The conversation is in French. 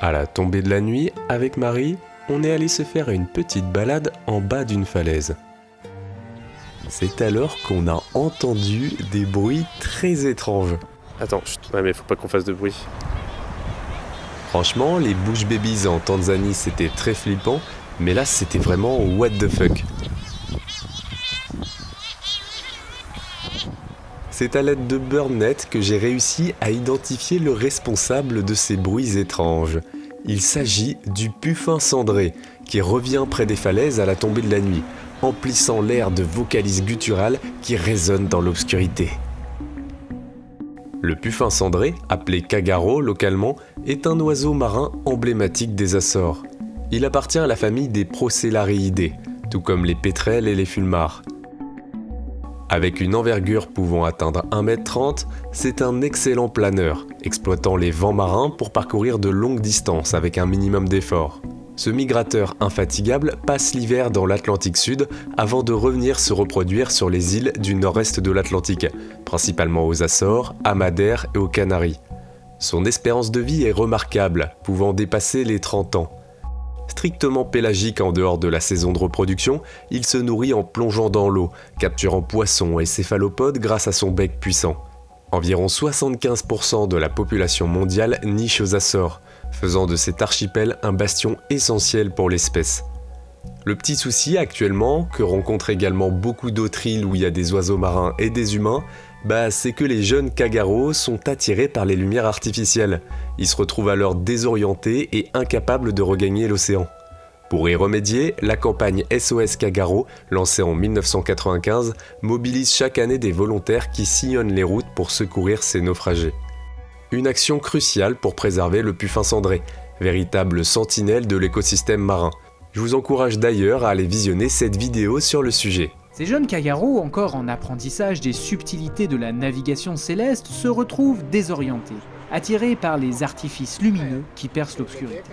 À la tombée de la nuit, avec Marie, on est allé se faire une petite balade en bas d'une falaise. C'est alors qu'on a entendu des bruits très étranges. Attends, ouais mais faut pas qu'on fasse de bruit. Franchement, les Bush Babies en Tanzanie c'était très flippant, mais là c'était vraiment what the fuck. C'est à l'aide de BirdNet que j'ai réussi à identifier le responsable de ces bruits étranges. Il s'agit du puffin cendré, qui revient près des falaises à la tombée de la nuit, emplissant l'air de vocalises gutturales qui résonnent dans l'obscurité. Le puffin cendré, appelé cagaro localement, est un oiseau marin emblématique des Açores. Il appartient à la famille des Procellariidae, tout comme les pétrels et les fulmars. Avec une envergure pouvant atteindre 1,30 m, c'est un excellent planeur, exploitant les vents marins pour parcourir de longues distances avec un minimum d'effort. Ce migrateur infatigable passe l'hiver dans l'Atlantique Sud avant de revenir se reproduire sur les îles du nord-est de l'Atlantique, principalement aux Açores, à Madère et aux Canaries. Son espérance de vie est remarquable, pouvant dépasser les 30 ans. Strictement pélagique en dehors de la saison de reproduction, il se nourrit en plongeant dans l'eau, capturant poissons et céphalopodes grâce à son bec puissant. Environ 75% de la population mondiale niche aux Açores, faisant de cet archipel un bastion essentiel pour l'espèce. Le petit souci actuellement, que rencontrent également beaucoup d'autres îles où il y a des oiseaux marins et des humains, c'est que les jeunes cagaros sont attirés par les lumières artificielles. Ils se retrouvent alors désorientés et incapables de regagner l'océan. Pour y remédier, la campagne SOS Cagaro, lancée en 1995, mobilise chaque année des volontaires qui sillonnent les routes pour secourir ces naufragés. Une action cruciale pour préserver le puffin cendré, véritable sentinelle de l'écosystème marin. Je vous encourage d'ailleurs à aller visionner cette vidéo sur le sujet. Ces jeunes cagaros, encore en apprentissage des subtilités de la navigation céleste, se retrouvent désorientés, attirés par les artifices lumineux qui percent l'obscurité.